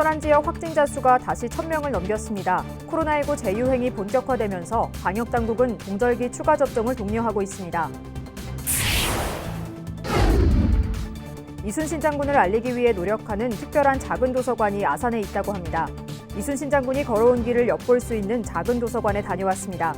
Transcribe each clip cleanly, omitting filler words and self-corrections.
천안 지역 확진자 수가 다시 1,000명을 넘겼습니다. 코로나19 재유행이 본격화되면서 방역당국은 동절기 추가 접종을 독려하고 있습니다. 이순신 장군을 알리기 위해 노력하는 특별한 작은 도서관이 아산에 있다고 합니다. 이순신 장군이 걸어온 길을 엿볼 수 있는 작은 도서관에 다녀왔습니다.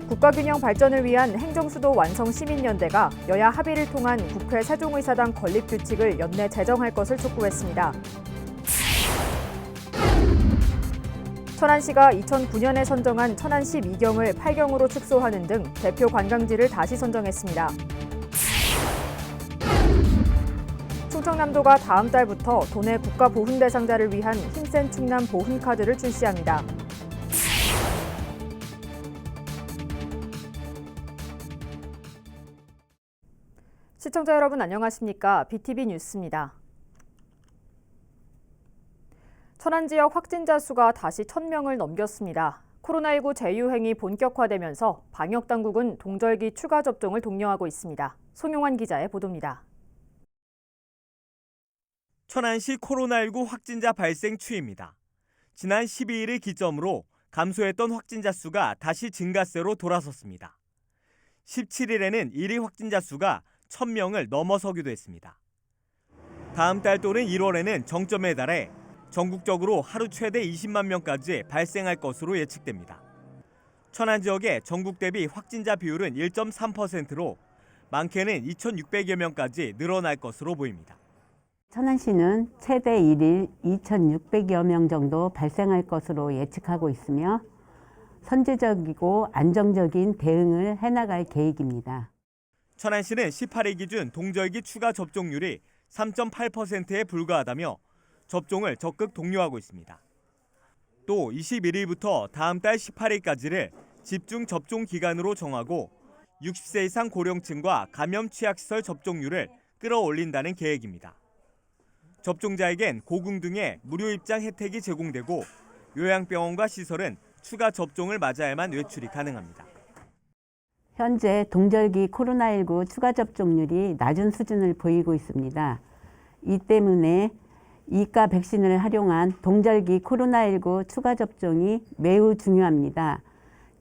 국가균형 발전을 위한 행정수도 완성 시민연대가 여야 합의를 통한 국회 세종의사당 건립규칙을 연내 제정할 것을 촉구했습니다. 천안시가 2009년에 선정한 천안 12경을 8경으로 축소하는 등 대표 관광지를 다시 선정했습니다. 충청남도가 다음 달부터 도내 국가보훈대상자를 위한 힘센 충남 보훈카드를 출시합니다. 시청자 여러분 안녕하십니까? BTV 뉴스입니다. 천안 지역 확진자 수가 다시 1,000명을 넘겼습니다. 코로나19 재유행이 본격화되면서 방역당국은 동절기 추가 접종을 독려하고 있습니다. 송용환 기자의 보도입니다. 천안시 코로나19 확진자 발생 추이입니다. 지난 12일을 기점으로 감소했던 확진자 수가 다시 증가세로 돌아섰습니다. 17일에는 일일 확진자 수가 1,000명을 넘어서기도 했습니다. 다음 달 또는 1월에는 정점에 달해 전국적으로 하루 최대 20만 명까지 발생할 것으로 예측됩니다. 천안 지역의 전국 대비 확진자 비율은 1.3%로 많게는 2,600여 명까지 늘어날 것으로 보입니다. 천안시는 최대 1일 2,600여 명 정도 발생할 것으로 예측하고 있으며 선제적이고 안정적인 대응을 해나갈 계획입니다. 천안시는 18일 기준 동절기 추가 접종률이 3.8%에 불과하다며 접종을 적극 독려하고 있습니다. 또 21일부터 다음 달 18일까지를 집중 접종 기간으로 정하고 60세 이상 고령층과 감염 취약시설 접종률을 끌어올린다는 계획입니다. 접종자에겐 고궁 등의 무료 입장 혜택이 제공되고 요양병원과 시설은 추가 접종을 맞아야만 외출이 가능합니다. 현재 동절기 코로나19 추가 접종률이 낮은 수준을 보이고 있습니다. 이 때문에 이가 백신을 활용한 동절기 코로나19 추가 접종이 매우 중요합니다.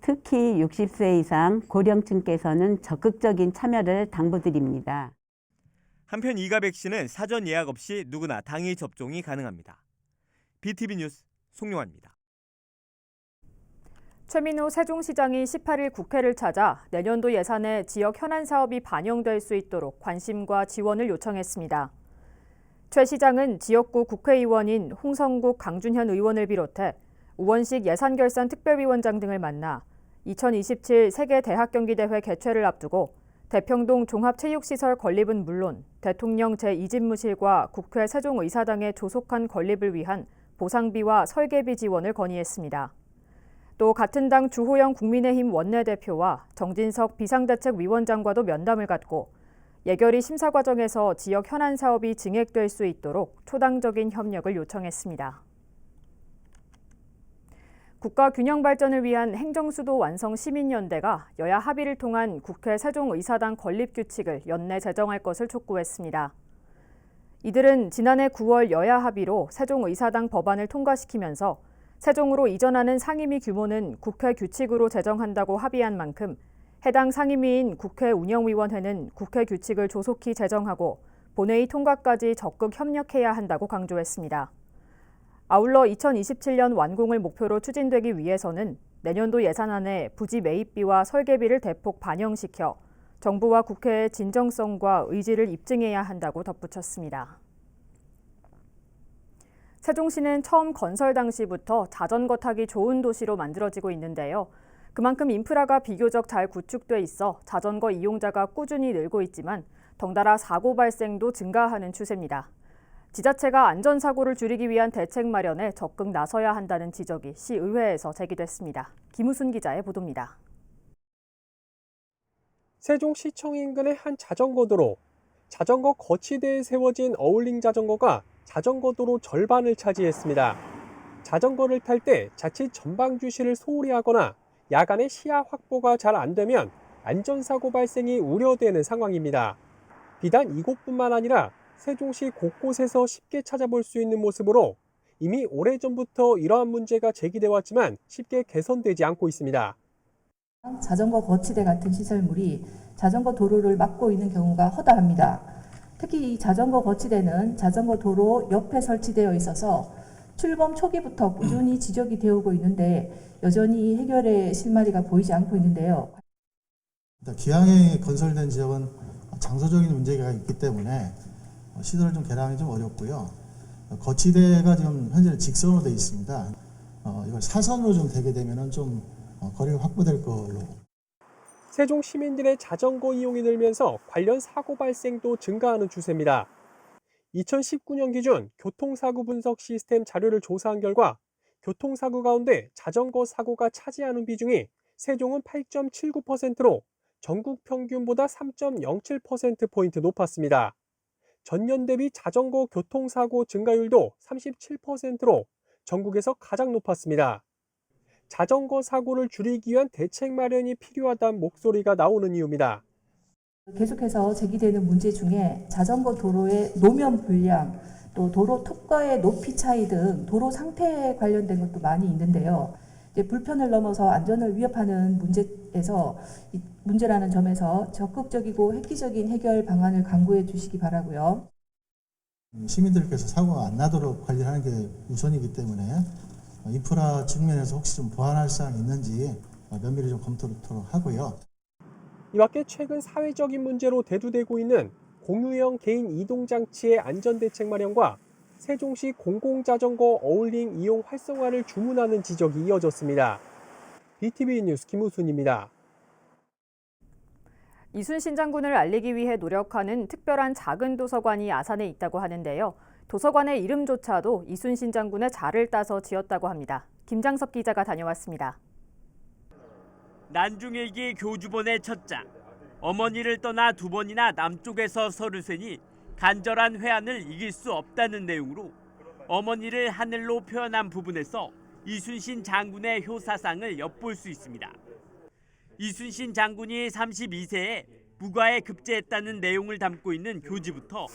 특히 60세 이상 고령층께서는 적극적인 참여를 당부드립니다. 한편 이가 백신은 사전 예약 없이 누구나 당일 접종이 가능합니다. BTV 뉴스 송용환입니다. 최민우 세종시장이 18일 국회를 찾아 내년도 예산에 지역 현안 사업이 반영될 수 있도록 관심과 지원을 요청했습니다. 최 시장은 지역구 국회의원인 홍성국, 강준현 의원을 비롯해 우원식 예산결산특별위원장 등을 만나 2027 세계대학경기대회 개최를 앞두고 대평동 종합체육시설 건립은 물론 대통령 제2집무실과 국회 세종의사당의 조속한 건립을 위한 보상비와 설계비 지원을 건의했습니다. 또 같은 당 주호영 국민의힘 원내대표와 정진석 비상대책위원장과도 면담을 갖고 예결위 심사 과정에서 지역 현안 사업이 증액될 수 있도록 초당적인 협력을 요청했습니다. 국가 균형 발전을 위한 행정수도 완성 시민연대가 여야 합의를 통한 국회 세종의사당 건립규칙을 연내 제정할 것을 촉구했습니다. 이들은 지난해 9월 여야 합의로 세종의사당 법안을 통과시키면서 세종으로 이전하는 상임위 규모는 국회 규칙으로 제정한다고 합의한 만큼 해당 상임위인 국회 운영위원회는 국회 규칙을 조속히 제정하고 본회의 통과까지 적극 협력해야 한다고 강조했습니다. 아울러 2027년 완공을 목표로 추진되기 위해서는 내년도 예산안에 부지 매입비와 설계비를 대폭 반영시켜 정부와 국회의 진정성과 의지를 입증해야 한다고 덧붙였습니다. 세종시는 처음 건설 당시부터 자전거 타기 좋은 도시로 만들어지고 있는데요. 그만큼 인프라가 비교적 잘 구축돼 있어 자전거 이용자가 꾸준히 늘고 있지만 덩달아 사고 발생도 증가하는 추세입니다. 지자체가 안전사고를 줄이기 위한 대책 마련에 적극 나서야 한다는 지적이 시의회에서 제기됐습니다. 김우순 기자의 보도입니다. 세종시청 인근의 한 자전거도로, 자전거 거치대에 세워진 어울링 자전거가 자전거도로 절반을 차지했습니다. 자전거를 탈 때 자칫 전방주시를 소홀히 하거나 야간에 시야 확보가 잘 안 되면 안전사고 발생이 우려되는 상황입니다. 비단 이곳뿐만 아니라 세종시 곳곳에서 쉽게 찾아볼 수 있는 모습으로 이미 오래전부터 이러한 문제가 제기돼 왔지만 쉽게 개선되지 않고 있습니다. 자전거 거치대 같은 시설물이 자전거 도로를 막고 있는 경우가 허다합니다. 특히 이 자전거 거치대는 자전거 도로 옆에 설치되어 있어서 출범 초기부터 꾸준히 지적이 되어 오고 있는데 여전히 해결의 실마리가 보이지 않고 있는데요. 기왕에 건설된 지역은 장소적인 문제가 있기 때문에 시설 좀 개량이 좀 어렵고요. 거치대가 지금 현재 직선으로 되어 있습니다. 이걸 사선으로 좀 되게 되면은 좀 거리가 확보될 걸로. 세종 시민들의 자전거 이용이 늘면서 관련 사고 발생도 증가하는 추세입니다. 2019년 기준 교통사고 분석 시스템 자료를 조사한 결과 교통사고 가운데 자전거 사고가 차지하는 비중이 세종은 8.79%로 전국 평균보다 3.07%포인트 높았습니다. 전년 대비 자전거 교통사고 증가율도 37%로 전국에서 가장 높았습니다. 자전거 사고를 줄이기 위한 대책 마련이 필요하다는 목소리가 나오는 이유입니다. 계속해서 제기되는 문제 중에 자전거 도로의 노면 불량, 또 도로 특과의 높이 차이 등 도로 상태에 관련된 것도 많이 있는데요. 이제 불편을 넘어서 안전을 위협하는 문제라는 점에서 적극적이고 획기적인 해결 방안을 강구해 주시기 바라고요. 시민들께서 사고가 안 나도록 관리하는 게 우선이기 때문에 인프라 측면에서 혹시 좀 보완할 사항이 있는지 면밀히 좀 검토를 하고요. 이 밖에 최근 사회적인 문제로 대두되고 있는 공유형 개인 이동장치의 안전대책 마련과 세종시 공공자전거 어울링 이용 활성화를 주문하는 지적이 이어졌습니다. BTV 뉴스 김우순입니다. 이순신 장군을 알리기 위해 노력하는 특별한 작은 도서관이 아산에 있다고 하는데요. 도서관의 이름조차도 이순신 장군의 자를 따서 지었다고 합니다. 김장섭 기자가 다녀왔습니다. 난중일기 교주본의 첫 장. 어머니를 떠나 두 번이나 남쪽에서 설을 쇠니 간절한 회한을 이길 수 없다는 내용으로 어머니를 하늘로 표현한 부분에서 이순신 장군의 효사상을 엿볼 수 있습니다. 이순신 장군이 32세에 부과에 급제했다는 내용을 담고 있는 교지부터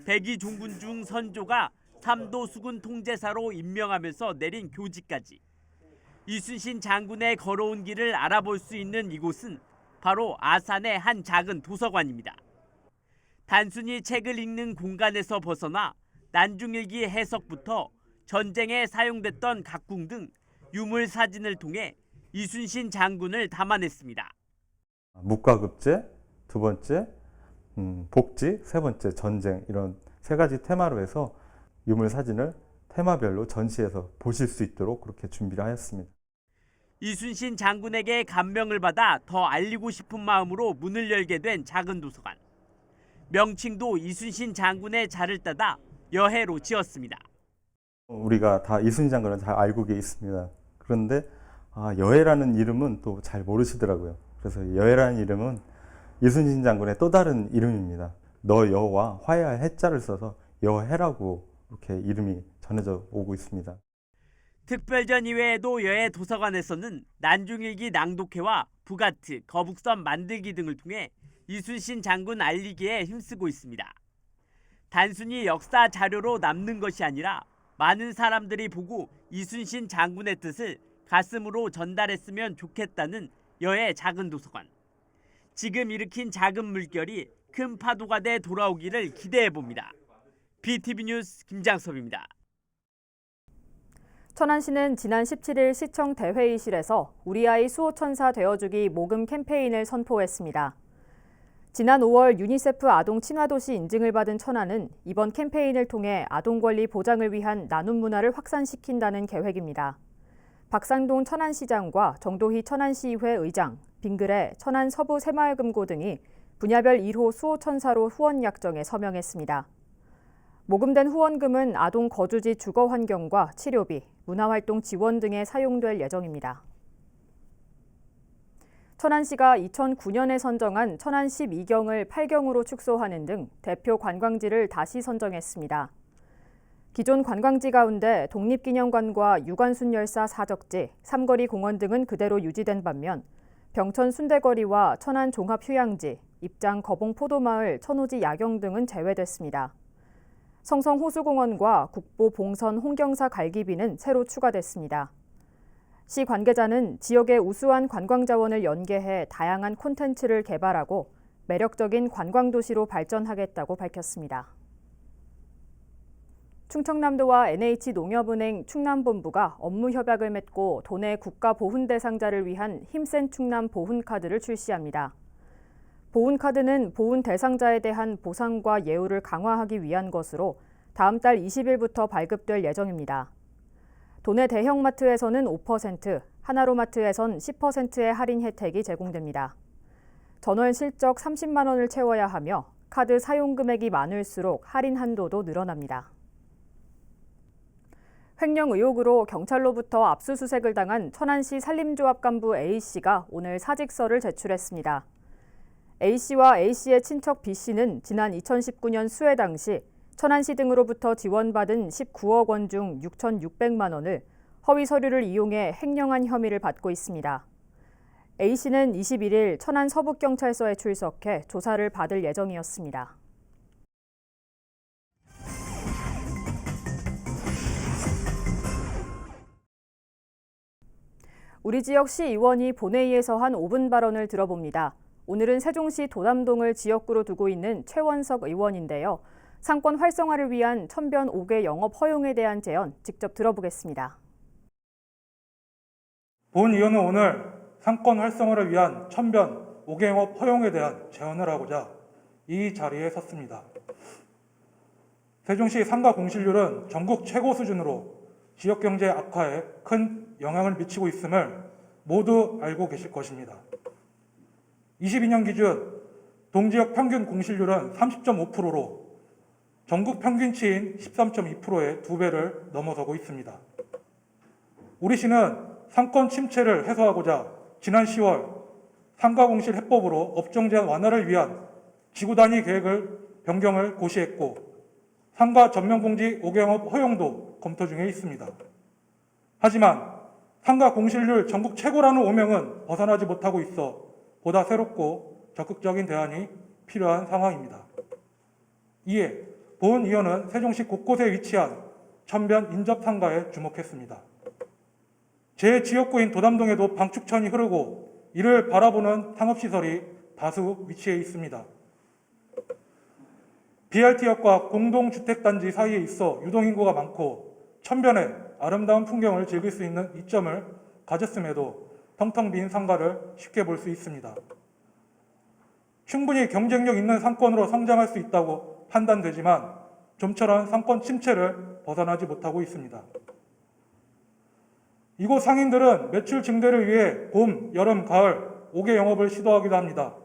백이 종군 중 선조가 삼도 수군 통제사로 임명하면서 내린 교지까지 이순신 장군의 걸어온 길을 알아볼 수 있는 이곳은 바로 아산의 한 작은 도서관입니다. 단순히 책을 읽는 공간에서 벗어나 난중일기 해석부터 전쟁에 사용됐던 각궁 등 유물 사진을 통해 이순신 장군을 담아냈습니다. 묵과급제, 두 번째 복지, 세 번째 전쟁, 이런 세 가지 테마로 해서 유물 사진을 테마별로 전시해서 보실 수 있도록 그렇게 준비를 하였습니다. 이순신 장군에게 감명을 받아 더 알리고 싶은 마음으로 문을 열게 된 작은 도서관. 명칭도 이순신 장군의 자를 따다 여해로 지었습니다. 우리가 다 이순신 장군을 잘 알고 있습니다. 그런데 여해라는 이름은 또 잘 모르시더라고요. 그래서 여해라는 이름은 이순신 장군의 또 다른 이름입니다. 너 여와 화해할 해자를 써서 여해라고 이렇게 이름이 전해져 오고 있습니다. 특별전 이외에도 여해 도서관에서는 난중일기 낭독회와 북아트, 거북선 만들기 등을 통해 이순신 장군 알리기에 힘쓰고 있습니다. 단순히 역사 자료로 남는 것이 아니라 많은 사람들이 보고 이순신 장군의 뜻을 가슴으로 전달했으면 좋겠다는 여해 작은 도서관. 지금 일으킨 작은 물결이 큰 파도가 돼 돌아오기를 기대해봅니다. BTV 뉴스 김장섭입니다. 천안시는 지난 17일 시청 대회의실에서 우리 아이 수호천사 되어주기 모금 캠페인을 선포했습니다. 지난 5월 유니세프 아동 친화도시 인증을 받은 천안은 이번 캠페인을 통해 아동 권리 보장을 위한 나눔 문화를 확산시킨다는 계획입니다. 박상동 천안시장과 정도희 천안시의회 의장, 빙그레 천안 서부 새마을금고 등이 분야별 1호 수호천사로 후원 약정에 서명했습니다. 모금된 후원금은 아동 거주지 주거 환경과 치료비, 문화활동 지원 등에 사용될 예정입니다. 천안시가 2009년에 선정한 천안 12경을 8경으로 축소하는 등 대표 관광지를 다시 선정했습니다. 기존 관광지 가운데 독립기념관과 유관순열사 사적지, 삼거리 공원 등은 그대로 유지된 반면 병천 순대거리와 천안 종합휴양지, 입장 거봉 포도마을, 천호지 야경 등은 제외됐습니다. 성성호수공원과 국보 봉선 홍경사 갈기비는 새로 추가됐습니다. 시 관계자는 지역의 우수한 관광 자원을 연계해 다양한 콘텐츠를 개발하고 매력적인 관광도시로 발전하겠다고 밝혔습니다. 충청남도와 NH농협은행 충남본부가 업무 협약을 맺고 도내 국가보훈 대상자를 위한 힘센 충남 보훈카드를 출시합니다. 보훈카드는 보훈 대상자에 대한 보상과 예우를 강화하기 위한 것으로 다음 달 20일부터 발급될 예정입니다. 도내 대형마트에서는 5%, 하나로마트에선 10%의 할인 혜택이 제공됩니다. 전월 실적 30만 원을 채워야 하며 카드 사용 금액이 많을수록 할인 한도도 늘어납니다. 횡령 의혹으로 경찰로부터 압수수색을 당한 천안시 산림조합 간부 A씨가 오늘 사직서를 제출했습니다. A씨와 A씨의 친척 B씨는 지난 2019년 수해 당시 천안시 등으로부터 지원받은 19억 원 중 6,600만 원을 허위 서류를 이용해 횡령한 혐의를 받고 있습니다. A씨는 21일 천안 서북경찰서에 출석해 조사를 받을 예정이었습니다. 우리 지역 시의원이 본회의에서 한 5분 발언을 들어봅니다. 오늘은 세종시 도담동을 지역구로 두고 있는 최원석 의원인데요. 상권 활성화를 위한 천변 5개 영업 허용에 대한 제안 직접 들어보겠습니다. 본 의원은 오늘 상권 활성화를 위한 천변 5개 영업 허용에 대한 제안을 하고자 이 자리에 섰습니다. 세종시 상가 공실률은 전국 최고 수준으로 지역 경제 악화에 큰 영향을 미치고 있음을 모두 알고 계실 것입니다. 22년 기준 동지역 평균 공실률은 30.5%로 전국 평균치인 13.2%의 2배를 넘어서고 있습니다. 우리 시는 상권 침체를 해소하고자 지난 10월 상가공실 해법으로 업종 제한 완화를 위한 지구 단위 계획을 변경을 고시했고 상가 전면공지 5개 영업 허용도 검토 중에 있습니다. 하지만 상가 공실률 전국 최고라는 오명은 벗어나지 못하고 있어 보다 새롭고 적극적인 대안이 필요한 상황입니다. 이에 본 의원은 세종시 곳곳에 위치한 천변 인접 상가에 주목했습니다. 제 지역구인 도담동에도 방축천이 흐르고 이를 바라보는 상업시설이 다수 위치해 있습니다. BRT역과 공동주택단지 사이에 있어 유동인구가 많고 천변에 아름다운 풍경을 즐길 수 있는 이점을 가졌음에도 텅텅 빈 상가를 쉽게 볼 수 있습니다. 충분히 경쟁력 있는 상권으로 성장할 수 있다고 판단되지만 좀처럼 상권 침체를 벗어나지 못하고 있습니다. 이곳 상인들은 매출 증대를 위해 봄, 여름, 가을 5개 영업을 시도하기도 합니다.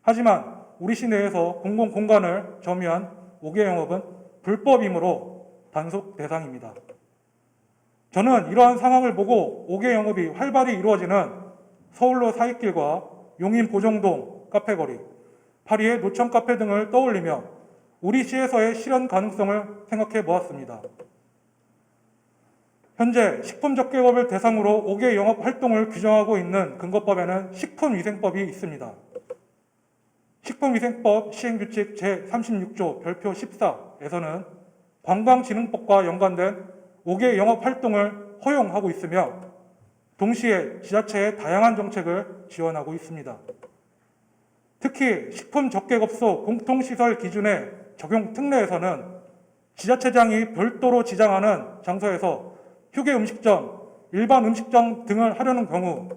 하지만 우리 시내에서 공공공간을 점유한 5개 영업은 불법이므로 단속 대상입니다. 저는 이러한 상황을 보고 5개 영업이 활발히 이루어지는 서울로 사익길과 용인 보정동 카페거리, 파리의 노천 카페 등을 떠올리며 우리 시에서의 실현 가능성을 생각해 보았습니다. 현재 식품접객업을 대상으로 5개 영업 활동을 규정하고 있는 근거법에는 식품위생법이 있습니다. 식품위생법 시행규칙 제36조 별표 14에서는 관광진흥법과 연관된 5개 영업 활동을 허용하고 있으며 동시에 지자체의 다양한 정책을 지원하고 있습니다. 특히 식품접객업소 공통시설 기준의 적용 특례에서는 지자체장이 별도로 지정하는 장소에서 휴게 음식점, 일반 음식점 등을 하려는 경우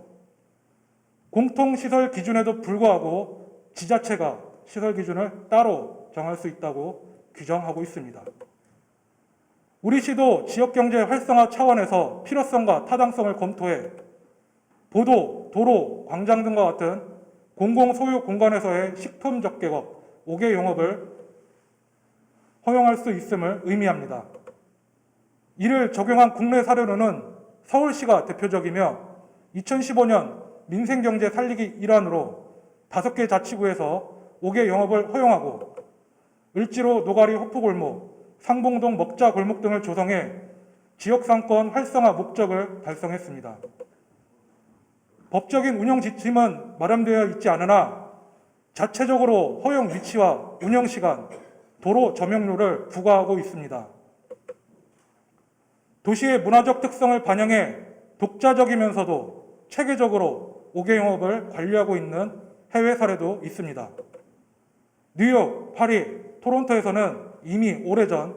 공통시설 기준에도 불구하고 지자체가 시설 기준을 따로 정할 수 있다고 규정하고 있습니다. 우리 시도 지역경제 활성화 차원에서 필요성과 타당성을 검토해 보도, 도로, 광장 등과 같은 공공소유 공간에서의 식품접객업 5개 영업을 허용할 수 있음을 의미합니다. 이를 적용한 국내 사례로는 서울시가 대표적이며 2015년 민생경제 살리기 일환으로 5개 자치구에서 5개 영업을 허용하고 을지로 노가리 호프골목, 상봉동 먹자 골목 등을 조성해 지역상권 활성화 목적을 달성했습니다. 법적인 운영 지침은 마련되어 있지 않으나 자체적으로 허용 위치와 운영 시간, 도로 점용료를 부과하고 있습니다. 도시의 문화적 특성을 반영해 독자적이면서도 체계적으로 5개 영업을 관리하고 있는 해외 사례도 있습니다. 뉴욕, 파리, 토론토에서는 이미 오래전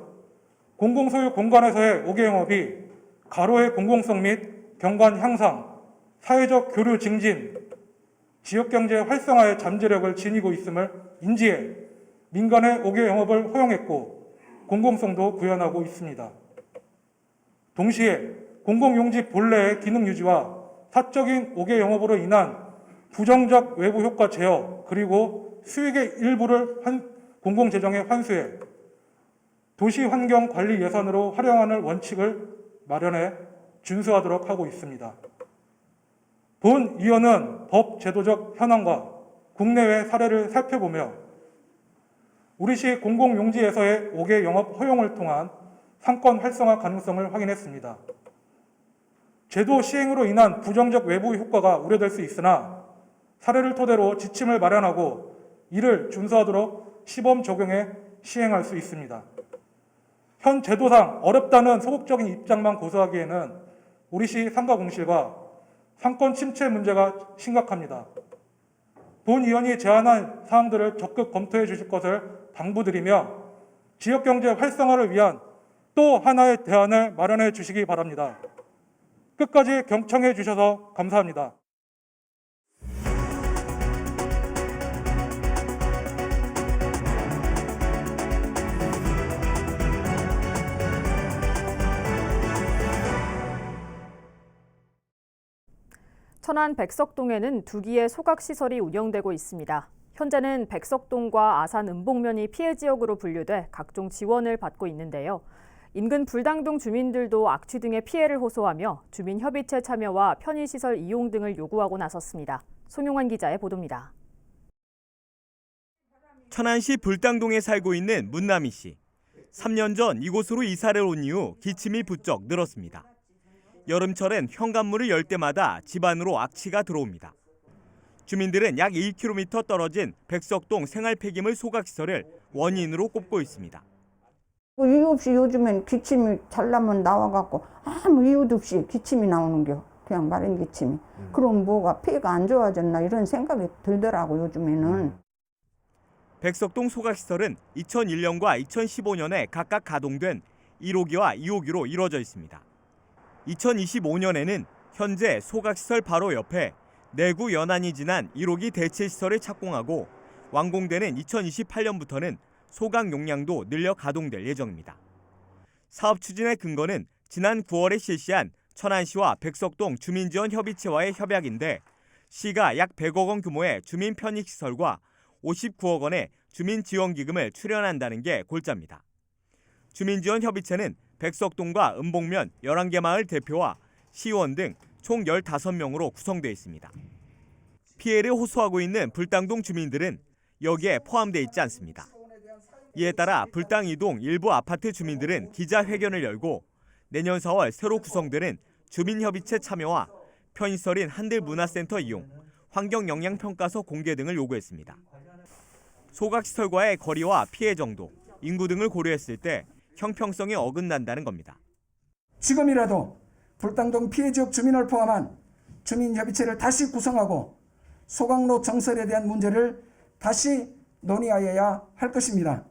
공공소유 공간에서의 5개 영업이 가로의 공공성 및 경관 향상, 사회적 교류 증진, 지역경제 활성화의 잠재력을 지니고 있음을 인지해 민간의 5개 영업을 허용했고 공공성도 구현하고 있습니다. 동시에 공공용지 본래의 기능 유지와 사적인 5개 영업으로 인한 부정적 외부 효과 제어 그리고 수익의 일부를 공공재정에 환수해 도시환경관리 예산으로 활용하는 원칙을 마련해 준수하도록 하고 있습니다. 본 위원은 법 제도적 현황과 국내외 사례를 살펴보며 우리시 공공용지에서의 5개 영업 허용을 통한 상권 활성화 가능성을 확인했습니다. 제도 시행으로 인한 부정적 외부 효과가 우려될 수 있으나 사례를 토대로 지침을 마련하고 이를 준수하도록 시범 적용해 시행할 수 있습니다. 현 제도상 어렵다는 소극적인 입장만 고수하기에는 우리시 상가공실과 상권 침체 문제가 심각합니다. 본 의원이 제안한 사항들을 적극 검토해 주실 것을 당부드리며 지역경제 활성화를 위한 또 하나의 대안을 마련해 주시기 바랍니다. 끝까지 경청해 주셔서 감사합니다. 천안 백석동에는 2기의 소각시설이 운영되고 있습니다. 현재는 백석동과 아산 은복면이 피해 지역으로 분류돼 각종 지원을 받고 있는데요. 인근 불당동 주민들도 악취 등의 피해를 호소하며 주민협의체 참여와 편의시설 이용 등을 요구하고 나섰습니다. 송용환 기자의 보도입니다. 천안시 불당동에 살고 있는 문남희 씨. 3년 전 이곳으로 이사를 온 이후 기침이 부쩍 늘었습니다. 여름철엔 현관문을 열 때마다 집안으로 악취가 들어옵니다. 주민들은 약 1km 떨어진 백석동 생활폐기물 소각시설을 원인으로 꼽고 있습니다. 이유 없이 요즘엔 기침이 잘 나면 나와갖고 아무 이유도 없이 기침이 나오는겨. 그냥 마른 기침이. 그럼 뭐가 폐가 안 좋아졌나 이런 생각이 들더라고 요즘에는. 백석동 소각시설은 2001년과 2015년에 각각 가동된 1호기와 2호기로 이루어져 있습니다. 2025년에는 현재 소각시설 바로 옆에 내구 연한이 지난 1호기 대체시설을 착공하고 완공되는 2028년부터는 소각 용량도 늘려 가동될 예정입니다. 사업 추진의 근거는 지난 9월에 실시한 천안시와 백석동 주민지원협의체와의 협약인데 시가 약 100억 원 규모의 주민 편익시설과 59억 원의 주민지원기금을 출연한다는 게 골자입니다. 주민지원협의체는 백석동과 은복면 11개 마을 대표와 시의원 등 총 15명으로 구성되어 있습니다. 피해를 호소하고 있는 불당동 주민들은 여기에 포함되어 있지 않습니다. 이에 따라 불당 2동 일부 아파트 주민들은 기자회견을 열고 내년 4월 새로 구성되는 주민협의체 참여와 편의시설인 한들문화센터 이용, 환경영향평가서 공개 등을 요구했습니다. 소각시설과의 거리와 피해 정도, 인구 등을 고려했을 때 형평성에 어긋난다는 겁니다. 지금이라도 불당동 피해지역 주민을 포함한 주민협의체를 다시 구성하고 소각로 정설에 대한 문제를 다시 논의하여야 할 것입니다.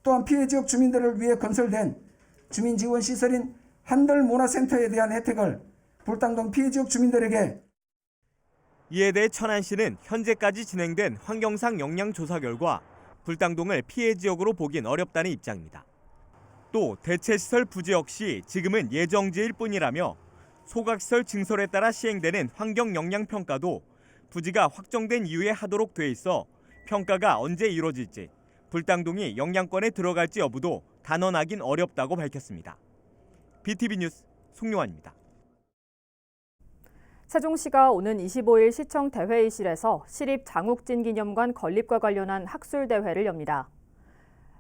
또한 피해지역 주민들을 위해 건설된 주민지원시설인 한들문화센터에 대한 혜택을 불당동 피해지역 주민들에게. 이에 대해 천안시는 현재까지 진행된 환경상 영향조사 결과 불당동을 피해 지역으로 보긴 어렵다는 입장입니다. 또 대체시설 부지 역시 지금은 예정지일 뿐이라며 소각시설 증설에 따라 시행되는 환경영향평가도 부지가 확정된 이후에 하도록 돼 있어 평가가 언제 이루어질지, 불당동이 영향권에 들어갈지 여부도 단언하긴 어렵다고 밝혔습니다. BTV 뉴스 송용환입니다. 세종시가 오는 25일 시청 대회의실에서 시립 장욱진 기념관 건립과 관련한 학술대회를 엽니다.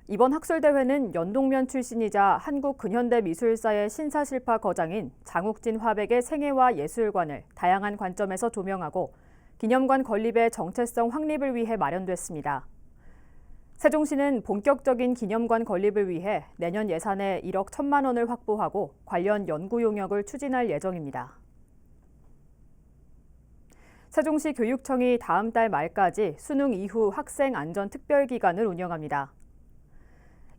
이번 학술대회는 연동면 출신이자 한국근현대미술사의 신사실파 거장인 장욱진 화백의 생애와 예술관을 다양한 관점에서 조명하고 기념관 건립의 정체성 확립을 위해 마련됐습니다. 세종시는 본격적인 기념관 건립을 위해 내년 예산에 1억 1천만 원을 확보하고 관련 연구 용역을 추진할 예정입니다. 세종시 교육청이 다음 달 말까지 수능 이후 학생 안전 특별기간을 운영합니다.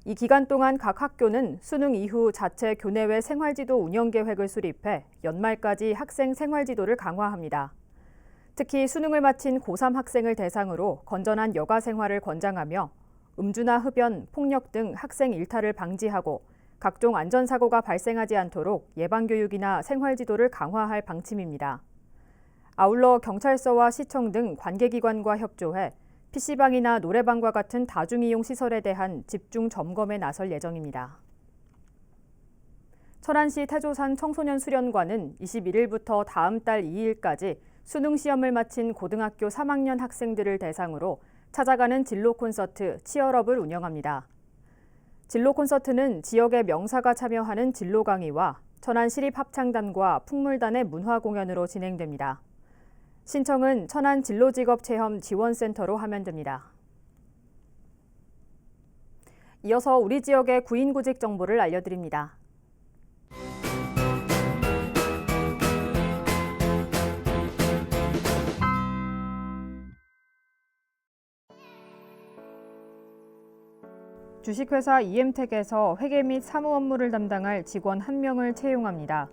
이 기간 동안 각 학교는 수능 이후 자체 교내외 생활지도 운영 계획을 수립해 연말까지 학생 생활지도를 강화합니다. 특히 수능을 마친 고3 학생을 대상으로 건전한 여가 생활을 권장하며 음주나 흡연, 폭력 등 학생 일탈을 방지하고 각종 안전사고가 발생하지 않도록 예방교육이나 생활지도를 강화할 방침입니다. 아울러 경찰서와 시청 등 관계기관과 협조해 PC방이나 노래방과 같은 다중이용 시설에 대한 집중 점검에 나설 예정입니다. 천안시 태조산 청소년 수련관은 21일부터 다음 달 2일까지 수능 시험을 마친 고등학교 3학년 학생들을 대상으로 찾아가는 진로 콘서트 치얼업을 운영합니다. 진로 콘서트는 지역의 명사가 참여하는 진로 강의와 천안시립합창단과 풍물단의 문화 공연으로 진행됩니다. 신청은 천안 진로직업체험지원센터로 하면 됩니다. 이어서 우리 지역의 구인구직 정보를 알려드립니다. 주식회사 EM텍에서 회계 및 사무 업무를 담당할 직원 1명을 채용합니다.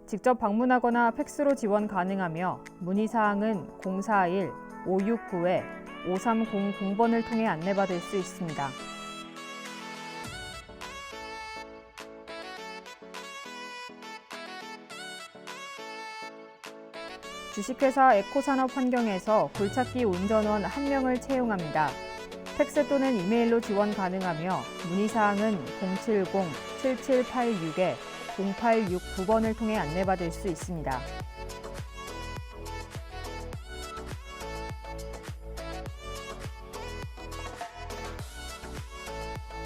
직접 방문하거나 팩스로 지원 가능하며 문의사항은 041-569-5300번을 통해 안내받을 수 있습니다. 주식회사 에코산업환경에서 굴착기 운전원 1명을 채용합니다. 팩스 또는 이메일로 지원 가능하며 문의사항은 070-7786-0869번을 통해 안내받을 수 있습니다.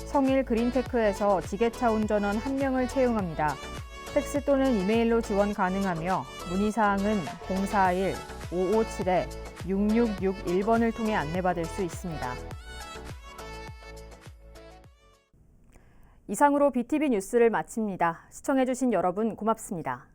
성일 그린테크에서 지게차 운전원 1명을 채용합니다. 팩스 또는 이메일로 지원 가능하며 문의사항은 041-557-6661번을 통해 안내받을 수 있습니다. 이상으로 BTV 뉴스를 마칩니다. 시청해주신 여러분 고맙습니다.